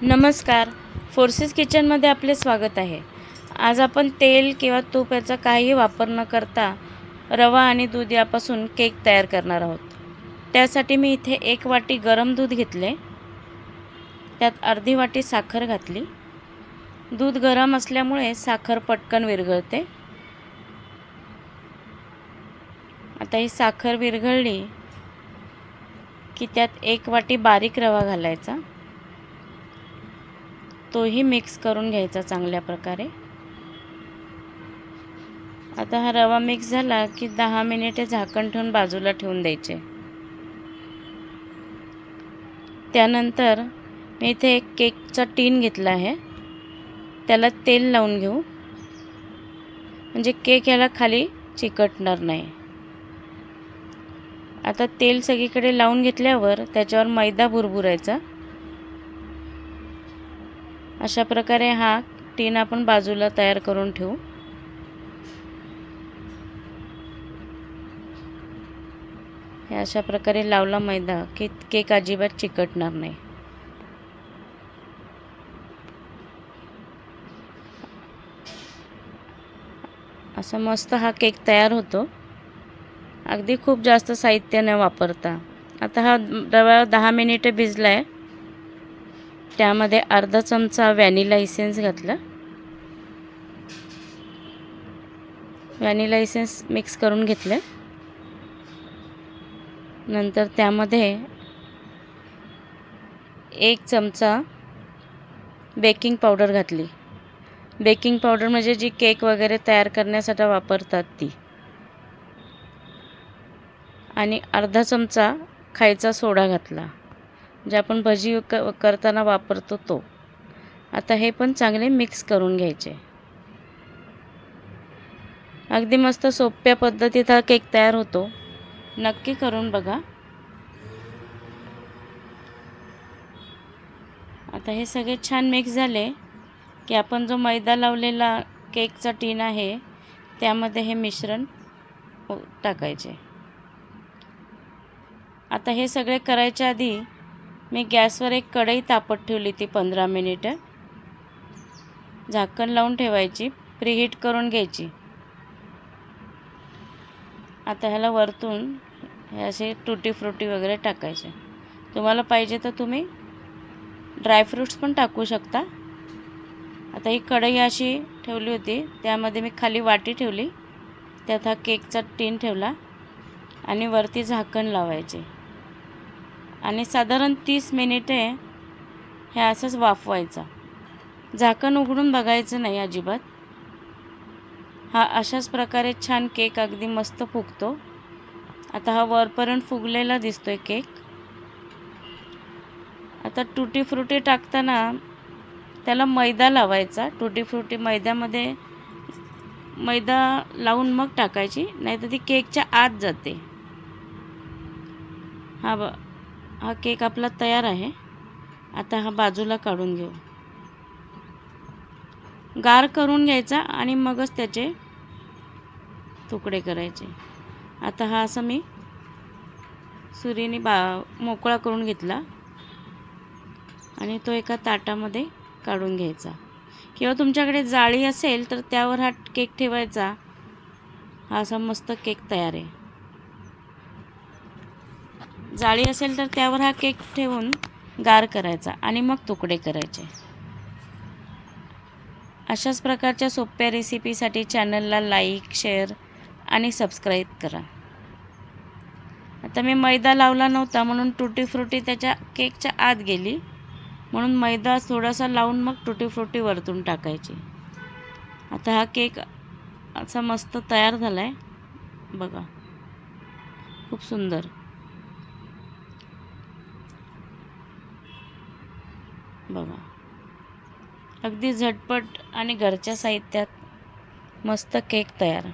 नमस्कार. फोर्सेस किचनमध्ये आपले स्वागत आहे. आज आपण तेल किंवा तूप याचा काहीही वापर न करता रवा आणि दूध यापासून केक तयार करणार आहोत. त्यासाठी मी इथे 1 वाटी गरम दूध घेतले. त्यात अर्धी वाटी साखर घातली. दूध गरम असल्यामुळे साखर पटकन विरघळते. आता ही साखर विरघळली की त्यात 1 वाटी बारीक रवा घालायचा. तोही मिक्स करून घ्यायचा चांगल्या प्रकारे. आता हा रवा मिक्स झाला की 10 मिनिटे झाकण ठेवून बाजूला ठेवून द्यायचे. त्यानंतर मी इथे एक केकचा टीन घेतला आहे. त्याला तेल लावून घेऊ, म्हणजे केक याला खाली चिकटणार नाही. आता तेल सगळीकडे लावून घेतल्यावर त्याच्यावर मैदा भुरभुरायचा. अशा प्रकारे हा टीन आपण बाजूला तयार करून ठेवू. हे अशा प्रकारे लावला मैदा की केक अजिबात चिकटणार नाही. असा मस्त हा केक तयार होतो, अगदी खूप जास्त साहित्य न वापरता. आता हा रवा 10 मिनिटे भिजला आहे. त्यामध्ये अर्धा चमचा व्हॅनिला इसेन्स घातला. व्हॅनिला इसेन्स मिक्स करून घेतले. नंतर त्यामध्ये 1 चमचा बेकिंग पावडर घातली. बेकिंग पावडर म्हणजे जी केक वगैरे तयार करण्यासाठी वापरतात ती. आणि अर्धा चमचा खायचा सोडा घातला, जे आपण भजी करताना वापरतो तो. आता हे पण चांगले मिक्स करून घ्यायचे. अगदी मस्त सोप्या पद्धतीत हा केक तयार होतो. नक्की करून बघा. आता हे सगळे छान मिक्स झाले की आपण जो मैदा लावलेला केकचा टीन आहे त्यामध्ये हे मिश्रण टाकायचे. आता हे सगळे करायच्या आधी मी गॅसवर एक कढई तापत ठेवली ती 15 मिनिटं. झाकण लावून ठेवायची, प्रीहीट करून घ्यायची. आता ह्याला वरतून हे असे टुटी फ्रुटी वगैरे टाकायचे. तुम्हाला पाहिजे तर तुम्ही ड्रायफ्रूट्स पण टाकू शकता. आता ही कढई अशी ठेवली होती, त्यामध्ये मी खाली वाटी ठेवली, त्यात हा केकचा टीन ठेवला आणि वरती झाकण लावायचे आणि साधारण 30 मिनिटे हे असंच वाफवायचा. झाकण उघडून बघायचं नाही अजिबात. हा अशाच प्रकारे छान केक अगदी मस्त फुगतो. आता हा वरपर्यंत फुगलेला दिसतोय केक. आता टुटी फ्रुटी टाकताना त्याला मैदा लावायचा. टुटी फ्रुटी मैद्यामध्ये मैदा लावून मग टाकायची, नाहीतर ती केकच्या आत जाते. हा केक आपला तयार आहे. आता हा बाजूला काढून घेऊ. गार करून घ्यायचा आणि मगच त्याचे तुकडे करायचे. आता हा असं मी सुरीने मोकळा करून घेतला आणि तो एका ताटामध्ये काढून घ्यायचा. किंवा तुमच्याकडे जाळी असेल तर त्यावर हा केक ठेवायचा. हा असा मस्त केक तयार आहे. जाळी असेल तर त्यावर हा केक ठेवून गार करायचा आणि मग तुकडे करायचे. अशाच प्रकारच्या सोप्या रेसिपीसाठी चॅनलला लाईक, शेअर आणि सबस्क्राईब करा. आता मी मैदा लावला नव्हता म्हणून टुटी फ्रुटी त्याच्या केकच्या आत गेली, म्हणून मैदा थोडासा लावून मग टुटी फ्रुटी वरतून टाकायची. आता हा केक असा मस्त तयार झाला आहे बघा, खूप सुंदर. बघा, अगदी झटपट आणि घरच्या साहित्यात मस्त केक तयार.